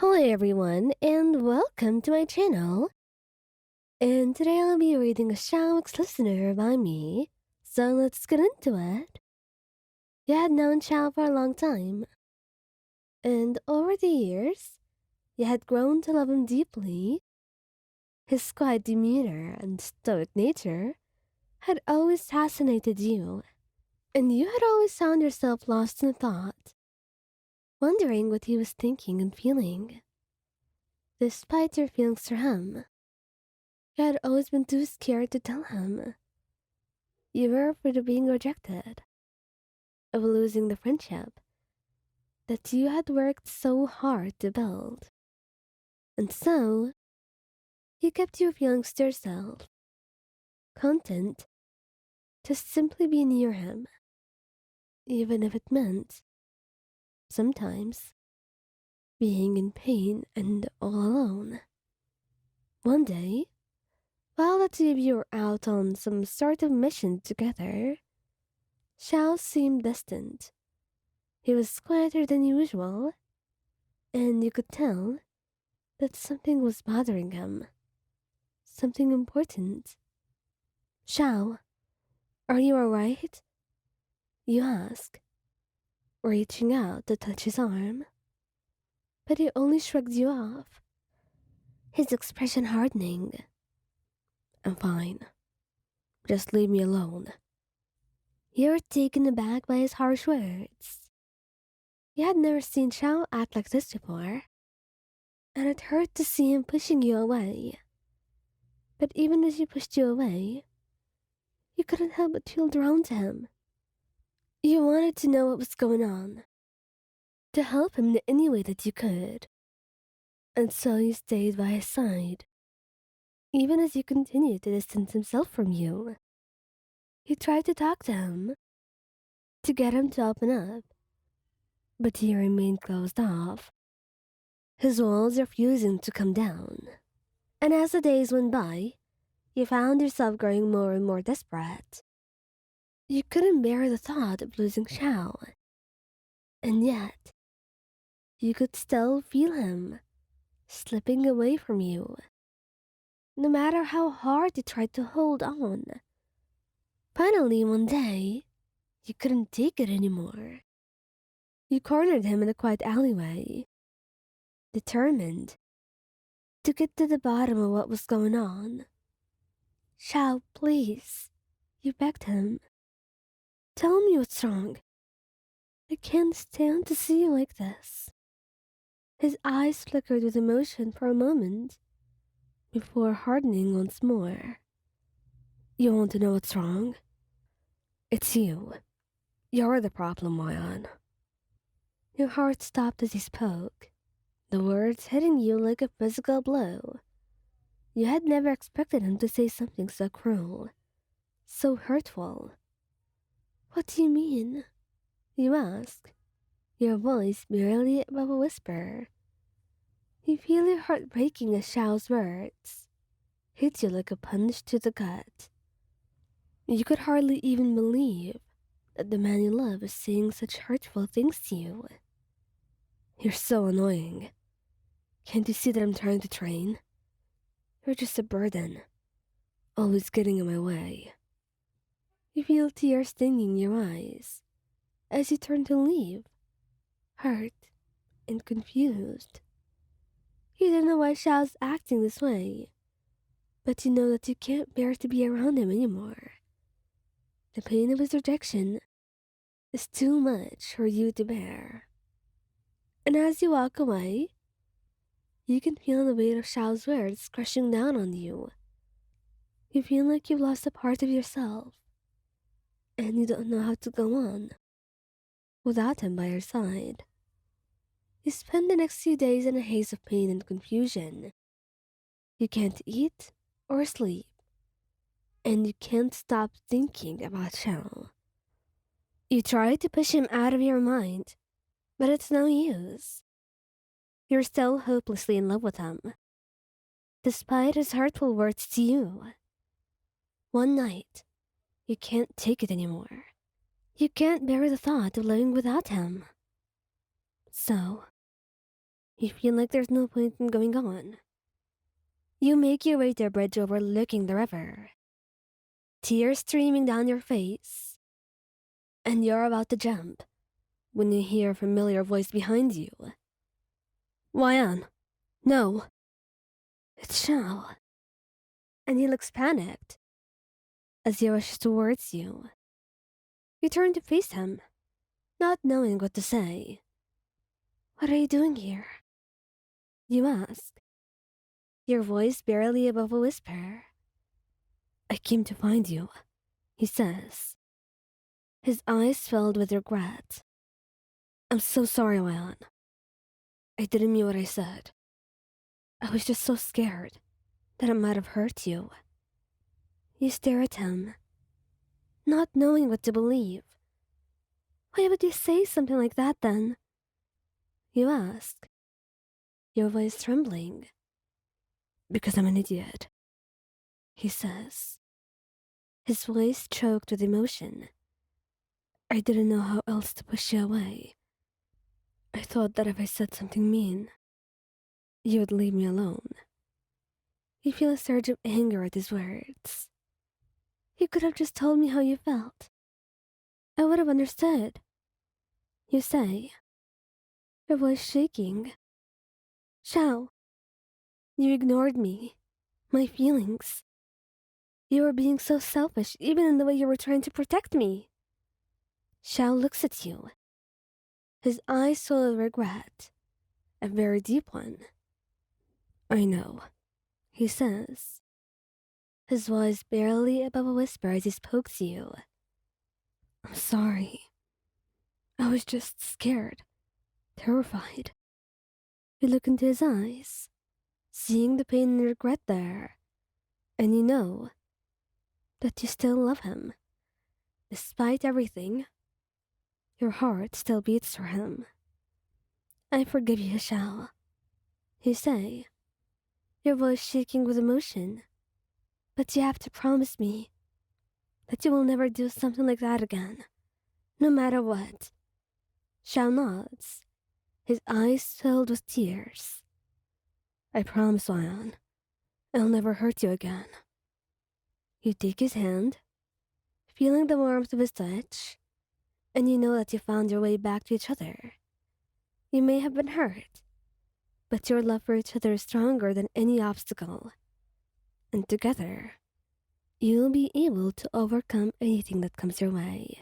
Hello everyone and welcome to my channel. And today I'll be reading a Xiao listener by me. So let's get into it. You had known Xiao for a long time. And over the years, you had grown to love him deeply. His quiet demeanor and stoic nature had always fascinated you. And you had always found yourself lost in thought, wondering what he was thinking and feeling. Despite your feelings for him, you had always been too scared to tell him. You were afraid of being rejected, of losing the friendship that you had worked so hard to build. And so, you kept your feelings to yourself, content to simply be near him, even if it meant, sometimes, being in pain and all alone. One day, while the two of you were out on some sort of mission together, Xiao seemed distant. He was quieter than usual, and you could tell that something was bothering him. Something important. Xiao, are you alright? You ask, reaching out to touch his arm. But he only shrugged you off, his expression hardening. I'm fine. Just leave me alone. You were taken aback by his harsh words. You had never seen Xiao act like this before, and it hurt to see him pushing you away. But even as he pushed you away, you couldn't help but feel drawn to him. You wanted to know what was going on, to help him in any way that you could. And so you stayed by his side, even as he continued to distance himself from you. You tried to talk to him, to get him to open up, but he remained closed off, his walls refusing to come down. And as the days went by, you found yourself growing more and more desperate. You couldn't bear the thought of losing Xiao, and yet you could still feel him slipping away from you. No matter how hard you tried to hold on. Finally, one day, you couldn't take it anymore. You cornered him in a quiet alleyway, determined to get to the bottom of what was going on. Xiao, please, you begged him. Tell me what's wrong. I can't stand to see you like this. His eyes flickered with emotion for a moment before hardening once more. You want to know what's wrong? It's you. You're the problem, Mayan. Your heart stopped as he spoke, the words hitting you like a physical blow. You had never expected him to say something so cruel, so hurtful. What do you mean? You ask, your voice barely above a whisper. You feel your heart breaking as Xiao's words hit you like a punch to the gut. You could hardly even believe that the man you love is saying such hurtful things to you. You're so annoying. Can't you see that I'm trying to train? You're just a burden, always getting in my way. You feel tears stinging your eyes as you turn to leave, hurt and confused. You don't know why Xiao's acting this way, but you know that you can't bear to be around him anymore. The pain of his rejection is too much for you to bear. And as you walk away, you can feel the weight of Xiao's words crushing down on you. You feel like you've lost a part of yourself, and you don't know how to go on without him by your side. You spend the next few days in a haze of pain and confusion. You can't eat or sleep, and you can't stop thinking about Xiao. You try to push him out of your mind, but it's no use. You're still hopelessly in love with him, despite his hurtful words to you. One night, you can't take it anymore. You can't bear the thought of living without him. So, You feel like there's no point in going on. You make your way to a bridge overlooking the river, tears streaming down your face, and you're about to jump when you hear a familiar voice behind you. Wyan, no, it's Xiao. And he looks panicked as he rushes towards you. You turn to face him, not knowing what to say. What are you doing here? You ask, your voice barely above a whisper. I came to find you, he says, his eyes filled with regret. I'm so sorry, Wyan. I didn't mean what I said. I was just so scared that it might have hurt you. You stare at him, not knowing what to believe. Why would you say something like that then? You ask, your voice trembling. Because I'm an idiot, he says, his voice choked with emotion. I didn't know how else to push you away. I thought that if I said something mean, you would leave me alone. You feel a surge of anger at his words. You could have just told me how you felt. I would have understood. You say, your voice shaking. Xiao, you ignored me, my feelings. You were being so selfish even in the way you were trying to protect me. Xiao looks at you, his eyes full of regret, a very deep one. I know, he says, his voice barely above a whisper as he spoke to you. I'm sorry. I was just scared, terrified. You look into his eyes, seeing the pain and regret there, and you know that you still love him. Despite everything, your heart still beats for him. I forgive you, Xiao, you say, your voice shaking with emotion. But you have to promise me that you will never do something like that again, no matter what. Xiao nods, his eyes filled with tears. I promise, Wyan, I'll never hurt you again. You take his hand, feeling the warmth of his touch, and you know that you found your way back to each other. You may have been hurt, but your love for each other is stronger than any obstacle. And together, you'll be able to overcome anything that comes your way.